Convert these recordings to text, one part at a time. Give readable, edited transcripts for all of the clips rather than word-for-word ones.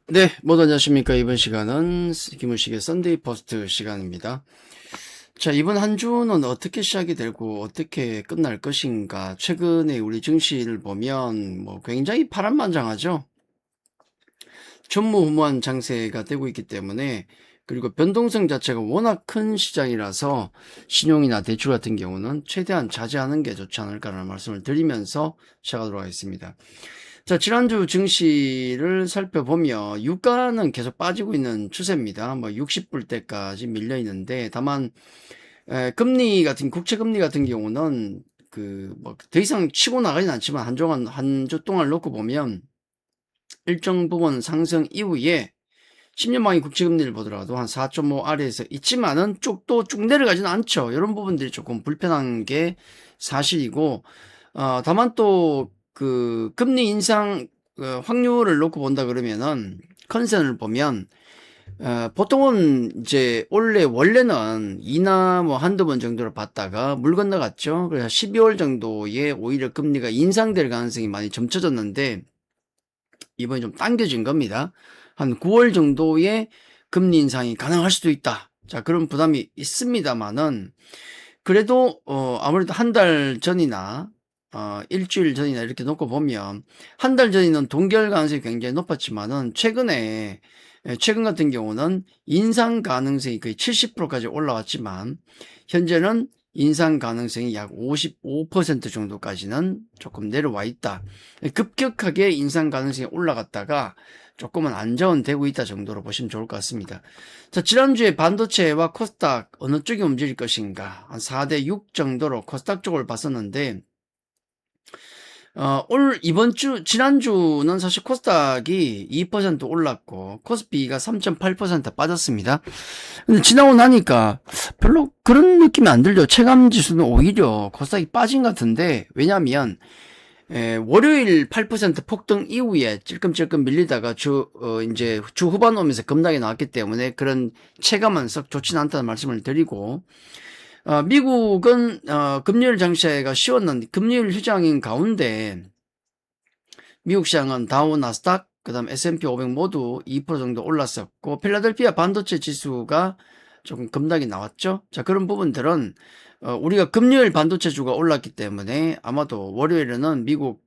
네, 모두 안녕하십니까. 이번 시간은 김우식의 썬데이 포스트 시간입니다. 자, 이번 한 주는 어떻게 시작이 되고 어떻게 끝날 것인가. 최근에 우리 증시를 보면 굉장히 파란만장하죠. 전무후무한 장세가 되고 있기 때문에, 그리고 변동성 자체가 워낙 큰 시장이라서 신용이나 대출 같은 경우는 최대한 자제하는 게 좋지 않을까라는 말씀을 드리면서 시작하도록 하겠습니다. 자, 지난주 증시를 살펴보면 유가는 계속 빠지고 있는 추세입니다. 60불대까지 밀려 있는데, 다만 국채 금리 같은 경우는 더 이상 치고 나가진 않지만 한 주 동안 놓고 보면 일정 부분 상승 이후에 10년망이 국채금리를 보더라도 한 4.5 아래에서 있지만은 쭉 내려가지는 않죠. 이런 부분들이 조금 불편한 게 사실이고, 다만 또 금리 인상 확률을 놓고 본다 그러면은 컨센을 보면 보통은 이제 원래는 이나 한두 번 정도로 봤다가 물 건너갔죠. 그래서 12월 정도에 오히려 금리가 인상될 가능성이 많이 점쳐졌는데 이번에 좀 당겨진 겁니다. 한 9월 정도에 금리 인상이 가능할 수도 있다. 자, 그런 부담이 있습니다만은 그래도 아무래도 한 달 전이나 일주일 전이나 이렇게 놓고 보면 한 달 전에는 동결 가능성이 굉장히 높았지만은 최근 같은 경우는 인상 가능성이 거의 70%까지 올라왔지만 현재는 인상 가능성이 약 55% 정도까지는 조금 내려와 있다. 급격하게 인상 가능성이 올라갔다가 조금은 안정되고 있다 정도로 보시면 좋을 것 같습니다. 자, 지난주에 반도체와 코스닥 어느 쪽이 움직일 것인가, 한 4대 6 정도로 코스닥 쪽을 봤었는데, 지난주는 사실 코스닥이 2% 올랐고, 코스피가 3.8% 빠졌습니다. 근데 지나고 나니까 별로 그런 느낌이 안 들죠. 체감 지수는 오히려 코스닥이 빠진 것 같은데, 왜냐면, 월요일 8% 폭등 이후에 찔끔찔끔 밀리다가 이제 주 후반 오면서 급락이 나왔기 때문에 그런 체감은 썩 좋지는 않다는 말씀을 드리고, 미국은, 금요일 장세가 쉬웠는데, 금요일 휴장인 가운데, 미국 시장은 다우, 나스닥, 그 다음 S&P 500 모두 2% 정도 올랐었고, 필라델피아 반도체 지수가 조금 급락이 나왔죠. 자, 그런 부분들은, 우리가 금요일 반도체주가 올랐기 때문에 아마도 월요일에는 미국,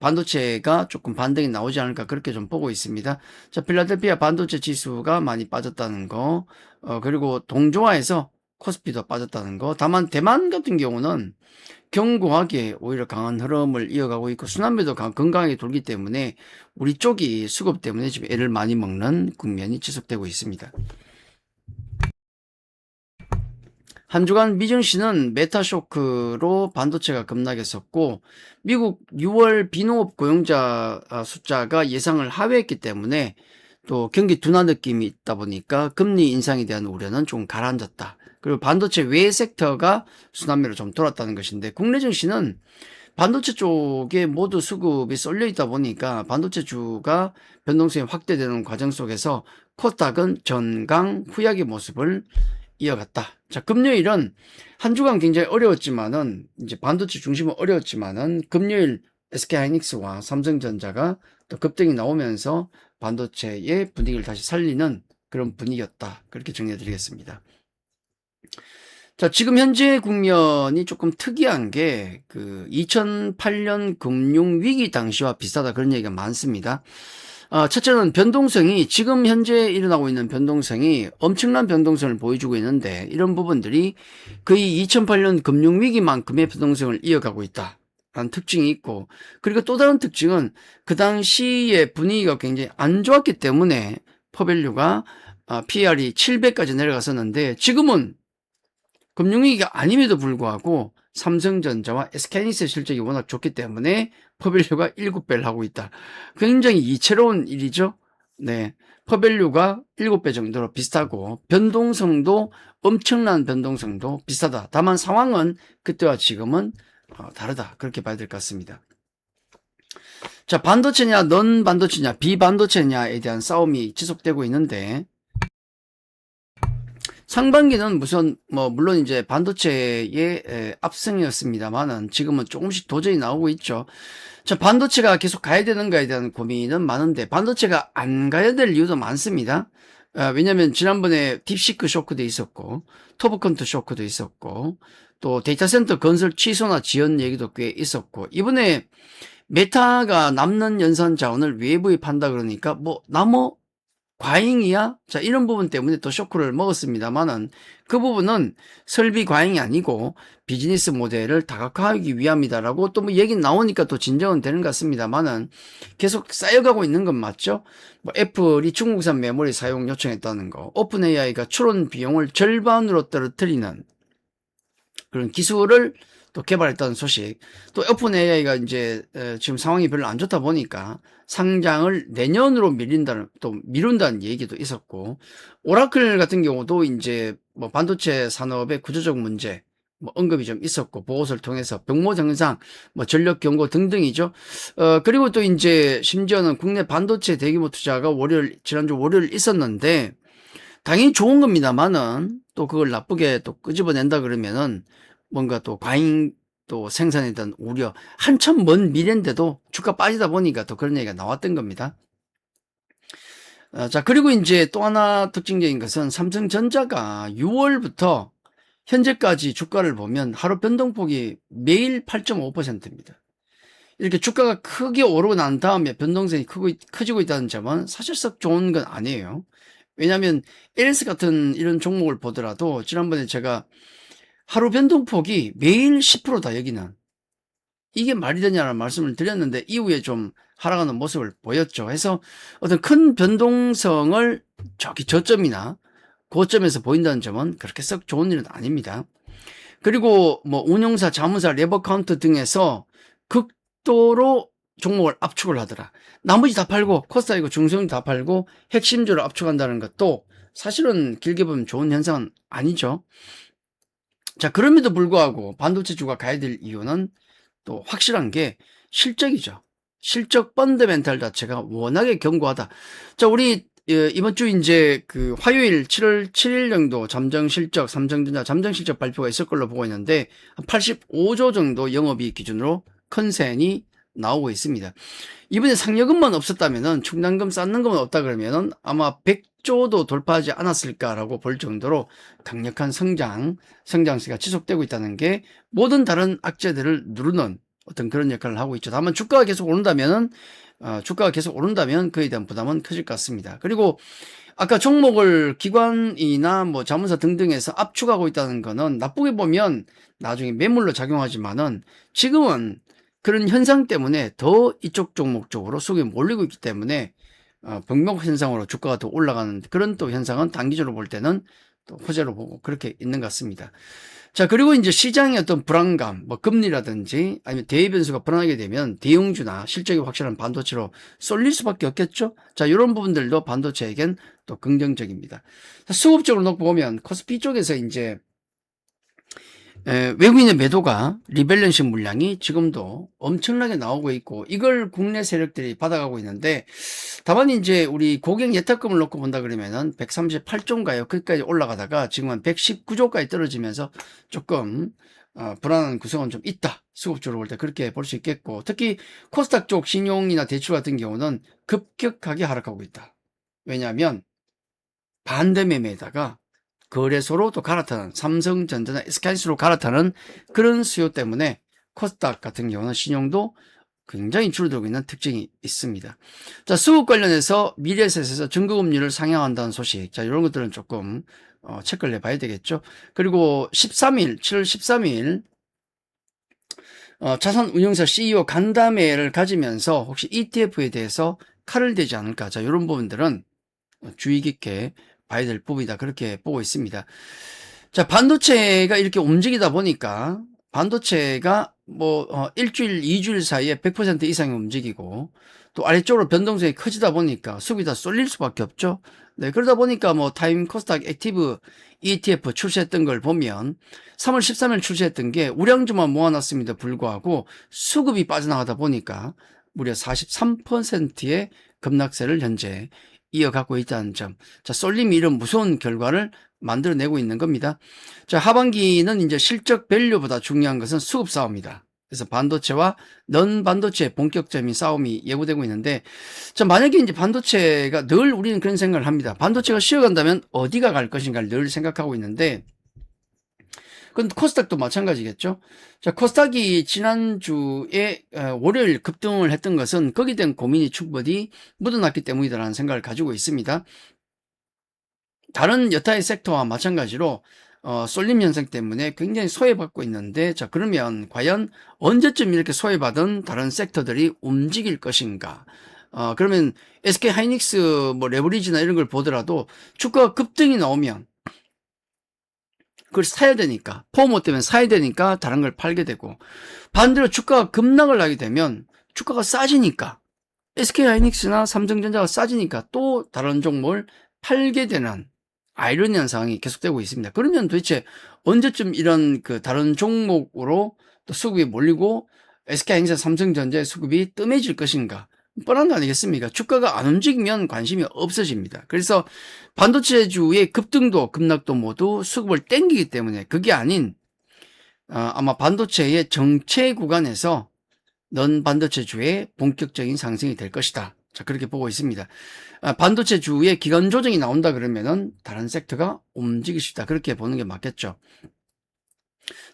반도체가 조금 반등이 나오지 않을까 그렇게 좀 보고 있습니다. 자, 필라델피아 반도체 지수가 많이 빠졌다는 거, 그리고 동조화에서 코스피도 빠졌다는 거. 다만 대만 같은 경우는 견고하게 오히려 강한 흐름을 이어가고 있고 순환매도 건강하게 돌기 때문에 우리 쪽이 수급 때문에 지금 애를 많이 먹는 국면이 지속되고 있습니다. 한 주간 미증시는 메타쇼크로 반도체가 급락했었고, 미국 6월 비농업 고용자 숫자가 예상을 하회했기 때문에 또 경기 둔화 느낌이 있다 보니까 금리 인상에 대한 우려는 좀 가라앉았다. 그리고 반도체 외 섹터가 순환매로 좀 돌았다는 것인데, 국내 증시는 반도체 쪽에 모두 수급이 쏠려 있다 보니까 반도체주가 변동성이 확대되는 과정 속에서 코스닥은 전강 후약의 모습을 이어갔다. 자, 금요일은 한 주간 굉장히 어려웠지만은, 이제 반도체 중심은 어려웠지만은, 금요일 SK하이닉스와 삼성전자가 또 급등이 나오면서 반도체의 분위기를 다시 살리는 그런 분위기였다. 그렇게 정리해 드리겠습니다. 자, 지금 현재 국면이 조금 특이한 게, 2008년 금융위기 당시와 비슷하다 그런 얘기가 많습니다. 첫째는 변동성이, 지금 현재 일어나고 있는 변동성이 엄청난 변동성을 보여주고 있는데, 이런 부분들이 거의 2008년 금융위기만큼의 변동성을 이어가고 있다. 라는 특징이 있고, 그리고 또 다른 특징은 그 당시의 분위기가 굉장히 안 좋았기 때문에 퍼밸류가 PR이 7배까지 내려갔었는데, 지금은 금융위기가 아님에도 불구하고 삼성전자와 SK하이닉스의 실적이 워낙 좋기 때문에 퍼밸류가 7배를 하고 있다. 굉장히 이채로운 일이죠. 네, 퍼밸류가 7배 정도로 비슷하고 변동성도 엄청난 변동성도 비슷하다. 다만 상황은 그때와 지금은 다르다. 그렇게 봐야 될 것 같습니다. 자, 반도체냐 넌 반도체냐 비반도체냐에 대한 싸움이 지속되고 있는데, 상반기는 물론 이제 반도체의 압승이었습니다만은 지금은 조금씩 도전이 나오고 있죠. 자, 반도체가 계속 가야 되는가에 대한 고민은 많은데 반도체가 안 가야 될 이유도 많습니다. 왜냐면 지난번에 딥시크 쇼크도 있었고 터보컨트 쇼크도 있었고 또 데이터 센터 건설 취소나 지연 얘기도 꽤 있었고 이번에 메타가 남는 연산 자원을 외부에 판다 그러니까 나머 과잉이야? 자, 이런 부분 때문에 또 쇼크를 먹었습니다만은 그 부분은 설비 과잉이 아니고 비즈니스 모델을 다각화하기 위함이다라고 또 얘기 나오니까 또 진정은 되는 것 같습니다만은 계속 쌓여가고 있는 건 맞죠? 애플이 중국산 메모리 사용 요청했다는 거, 오픈 AI가 추론 비용을 절반으로 떨어뜨리는 그런 기술을 또 개발했다는 소식. 또 오픈 AI가 이제 지금 상황이 별로 안 좋다 보니까 상장을 내년으로 미룬다는 얘기도 있었고, 오라클 같은 경우도 이제 반도체 산업의 구조적 문제 언급이 좀 있었고, 보고서를 통해서 병목 현상, 전력 경고 등등이죠. 그리고 또 이제 심지어는 국내 반도체 대규모 투자가 지난주 월요일 있었는데 당연히 좋은 겁니다만은 또 그걸 나쁘게 또 끄집어낸다 그러면은 뭔가 또 과잉 또 생산에 대한 우려, 한참 먼 미래인데도 주가 빠지다 보니까 또 그런 얘기가 나왔던 겁니다. 자, 그리고 이제 또 하나 특징적인 것은 삼성전자가 6월부터 현재까지 주가를 보면 하루 변동폭이 매일 8.5%입니다. 이렇게 주가가 크게 오르고 난 다음에 변동성이 커지고 있다는 점은 사실상 좋은 건 아니에요. 왜냐하면 LS 같은 이런 종목을 보더라도 지난번에 제가 하루 변동폭이 매일 10%다 여기는 이게 말이 되냐는 말씀을 드렸는데 이후에 좀 하락하는 모습을 보였죠. 해서 어떤 큰 변동성을 저점이나 고점에서 보인다는 점은 그렇게 썩 좋은 일은 아닙니다. 그리고 운용사, 자문사, 레버 카운트 등에서 극도로 종목을 압축을 하더라. 나머지 다 팔고 코스닥이고 중소형 다 팔고 핵심주를 압축한다는 것도 사실은 길게 보면 좋은 현상은 아니죠. 자, 그럼에도 불구하고 반도체주가 가야 될 이유는 또 확실한 게 실적이죠. 실적 펀더멘탈 자체가 워낙에 견고하다. 자, 우리 이번 주 이제 그 화요일 7월 7일 정도 삼성전자 잠정 실적 발표가 있을 걸로 보고 있는데 85조 정도 영업이익 기준으로 컨센이 나오고 있습니다. 이번에 상여금만 없었다면은 충당금 쌓는 것만 없다 그러면은 아마 100조도 돌파하지 않았을까라고 볼 정도로 강력한 성장세가 지속되고 있다는 게 모든 다른 악재들을 누르는 어떤 그런 역할을 하고 있죠. 다만 주가가 계속 오른다면 그에 대한 부담은 커질 것 같습니다. 그리고 아까 종목을 기관이나 자문사 등등에서 압축하고 있다는 거는 나쁘게 보면 나중에 매물로 작용하지만은 지금은 그런 현상 때문에 더 이쪽 종목 쪽으로 수급이 몰리고 있기 때문에 병목 현상으로 주가가 더 올라가는 그런 또 현상은 단기적으로 볼 때는 또 호재로 보고 그렇게 있는 것 같습니다. 자, 그리고 이제 시장의 어떤 불안감, 금리라든지 아니면 대외 변수가 불안하게 되면 대형주나 실적이 확실한 반도체로 쏠릴 수밖에 없겠죠. 자, 이런 부분들도 반도체에겐 또 긍정적입니다. 자, 수급적으로 놓고 보면 코스피 쪽에서 이제 외국인의 매도가 리밸런싱 물량이 지금도 엄청나게 나오고 있고 이걸 국내 세력들이 받아가고 있는데 다만 이제 우리 고객 예탁금을 놓고 본다 그러면은 138조인가요? 거기까지 올라가다가 지금은 119조까지 떨어지면서 조금 불안한 구성은 좀 있다. 수급적으로 볼 때 그렇게 볼 수 있겠고 특히 코스닥 쪽 신용이나 대출 같은 경우는 급격하게 하락하고 있다. 왜냐하면 반대 매매에다가 거래소로 또 갈아타는 삼성전자나 SK하이닉스로 갈아타는 그런 수요 때문에 코스닥 같은 경우는 신용도 굉장히 줄어들고 있는 특징이 있습니다. 자, 수급 관련해서 미래에셋에서 증거금리를 상향한다는 소식. 자, 이런 것들은 조금 체크를 해봐야 되겠죠. 그리고 7월 13일 자산운용사 CEO 간담회를 가지면서 혹시 ETF에 대해서 칼을 대지 않을까. 자, 이런 부분들은 주의 깊게 봐야 될 부분이다. 그렇게 보고 있습니다. 자, 반도체가 이렇게 움직이다 보니까 반도체가 일주일, 2주일 사이에 100% 이상이 움직이고 또 아래쪽으로 변동성이 커지다 보니까 수급이 다 쏠릴 수밖에 없죠. 네, 그러다 보니까 타임 코스닥 액티브 ETF 출시했던 걸 보면 3월 13일 출시했던 게 우량주만 모아놨음에도 불구하고 수급이 빠져나가다 보니까 무려 43%의 급락세를 현재 이어가고 있다는 점. 자, 쏠림이 이런 무서운 결과를 만들어내고 있는 겁니다. 자, 하반기는 이제 실적 밸류보다 중요한 것은 수급 싸움이다. 그래서 반도체와 넌 반도체 본격적인 싸움이 예고되고 있는데, 자, 만약에 이제 반도체가 늘 우리는 그런 생각을 합니다. 반도체가 쉬어간다면 어디가 갈 것인가를 늘 생각하고 있는데, 그건 코스닥도 마찬가지겠죠. 자, 코스닥이 지난주에 월요일 급등을 했던 것은 거기에 대한 고민이 충분히 묻어났기 때문이다라는 생각을 가지고 있습니다. 다른 여타의 섹터와 마찬가지로 쏠림 현상 때문에 굉장히 소외받고 있는데, 자, 그러면 과연 언제쯤 이렇게 소외받은 다른 섹터들이 움직일 것인가? 그러면 SK 하이닉스 뭐 레버리지나 이런 걸 보더라도 주가가 급등이 나오면 그걸 사야 되니까, 포모 때문에 사야 되니까 다른 걸 팔게 되고, 반대로 주가가 급락을 하게 되면 주가가 싸지니까, SK하이닉스나 삼성전자가 싸지니까 또 다른 종목을 팔게 되는 아이러니한 상황이 계속되고 있습니다. 그러면 도대체 언제쯤 이런 그 다른 종목으로 또 수급이 몰리고 SK하이닉스, 삼성전자의 수급이 뜸해질 것인가? 뻔한 거 아니겠습니까? 주가가 안 움직이면 관심이 없어집니다. 그래서 반도체주의 급등도 급락도 모두 수급을 땡기기 때문에 그게 아닌 아마 반도체의 정체 구간에서 넌 반도체주의 본격적인 상승이 될 것이다. 자, 그렇게 보고 있습니다. 반도체주의 기간 조정이 나온다 그러면은 다른 섹터가 움직일 수 있다. 그렇게 보는 게 맞겠죠.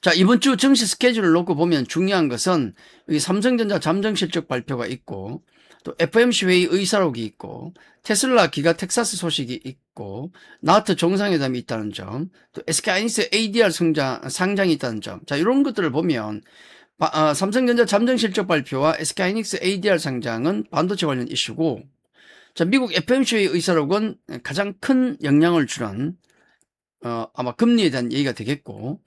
자, 이번 주 증시 스케줄을 놓고 보면 중요한 것은 여기 삼성전자 잠정 실적 발표가 있고, 또 FOMC 회의 의사록이 있고, 테슬라 기가 텍사스 소식이 있고, 나트 정상회담이 있다는 점, 또 SK하이닉스 ADR 상장이 있다는 점. 자, 이런 것들을 보면 삼성전자 잠정 실적 발표와 SK하이닉스 ADR 상장은 반도체 관련 이슈고, 자, 미국 FOMC 회의 의사록은 가장 큰 영향을 주는 아마 금리에 대한 얘기가 되겠고,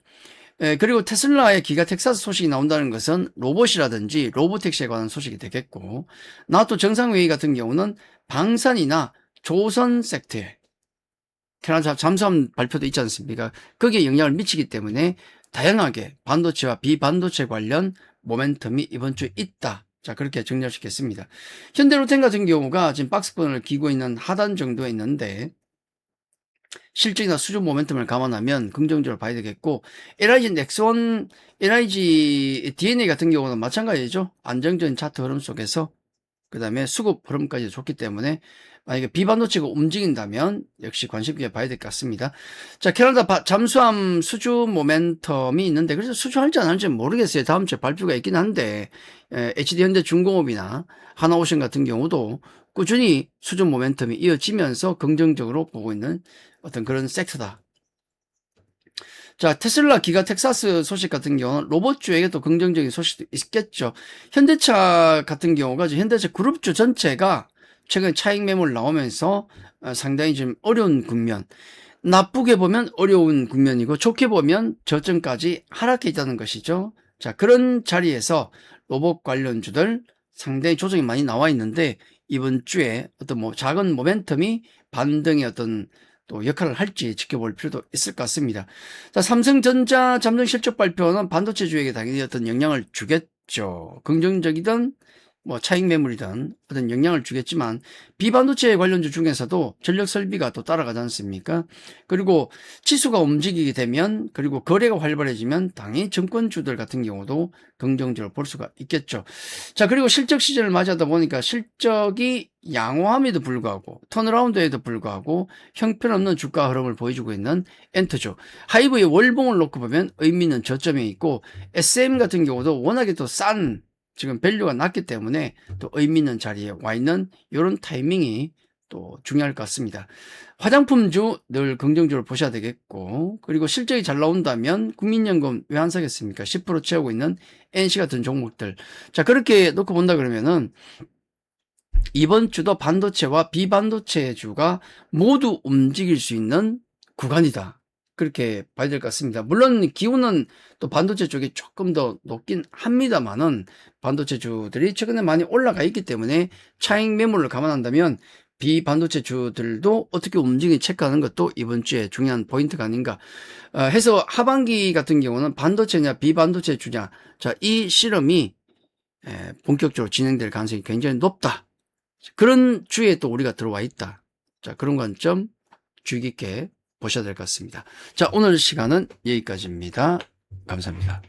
그리고 테슬라의 기가 텍사스 소식이 나온다는 것은 로봇이라든지 로보택시에 관한 소식이 되겠고, 나토 정상회의 같은 경우는 방산이나 조선 섹터에 캐나다 잠수함 발표도 있지 않습니까? 거기에 영향을 미치기 때문에 다양하게 반도체와 비반도체 관련 모멘텀이 이번 주에 있다. 자, 그렇게 정리할 수 있겠습니다. 현대로템 같은 경우가 지금 박스권을 기고 있는 하단 정도에 있는데, 실적이나 수준 모멘텀을 감안하면 긍정적으로 봐야 되겠고, LIG 넥스원, LIG DNA 같은 경우는 마찬가지죠. 안정적인 차트 흐름 속에서 그 다음에 수급 흐름까지 좋기 때문에 만약에 비반도체가 움직인다면 역시 관심 있게 봐야 될 것 같습니다. 자, 캐나다 잠수함 수주 모멘텀이 있는데, 그래서 수주할지 안 할지 모르겠어요. 다음 주에 발표가 있긴 한데, HD현대중공업이나 하나오션 같은 경우도 꾸준히 수주 모멘텀이 이어지면서 긍정적으로 보고 있는 어떤 그런 섹터다. 자, 테슬라 기가 텍사스 소식 같은 경우는 로봇주에게도 긍정적인 소식도 있겠죠. 현대차 같은 경우가 현대차 그룹주 전체가 최근 차익 매물 나오면서 상당히 좀 어려운 국면, 나쁘게 보면 어려운 국면이고 좋게 보면 저점까지 하락해 있다는 것이죠. 자, 그런 자리에서 로봇 관련주들 상당히 조정이 많이 나와 있는데, 이번 주에 어떤 뭐 작은 모멘텀이 반등의 어떤 또 역할을 할지 지켜볼 필요도 있을 것 같습니다. 자, 삼성전자 잠정 실적 발표는 반도체주에게 당연히 어떤 영향을 주겠죠. 긍정적이든 뭐 차익 매물이든 어떤 영향을 주겠지만, 비반도체 관련주 중에서도 전력 설비가 또 따라가지 않습니까? 그리고 지수가 움직이게 되면, 그리고 거래가 활발해지면 당연히 증권주들 같은 경우도 긍정적으로 볼 수가 있겠죠. 자, 그리고 실적 시즌을 맞이하다 보니까 실적이 양호함에도 불구하고 턴어라운드에도 불구하고 형편없는 주가 흐름을 보여주고 있는 엔터주, 하이브의 월봉을 놓고 보면 의미 있는 저점에 있고, SM 같은 경우도 워낙에 또 싼 지금 밸류가 낮기 때문에 또 의미 있는 자리에 와 있는 이런 타이밍이 또 중요할 것 같습니다. 화장품주 늘 긍정적으로 보셔야 되겠고, 그리고 실적이 잘 나온다면 국민연금 왜 안 사겠습니까? 10% 채우고 있는 NC 같은 종목들. 자, 그렇게 놓고 본다 그러면은 이번 주도 반도체와 비반도체주가 모두 움직일 수 있는 구간이다. 그렇게 봐야 될 것 같습니다. 물론 기온은 또 반도체 쪽이 조금 더 높긴 합니다만은, 반도체주들이 최근에 많이 올라가 있기 때문에 차익 매물을 감안한다면 비반도체주들도 어떻게 움직이는지 체크하는 것도 이번 주에 중요한 포인트가 아닌가 해서, 하반기 같은 경우는 반도체냐 비반도체주냐, 자, 이 실험이 본격적으로 진행될 가능성이 굉장히 높다. 그런 주에 또 우리가 들어와 있다. 자, 그런 관점 주의 깊게 보셔야 될 것 같습니다. 자, 오늘 시간은 여기까지입니다. 감사합니다.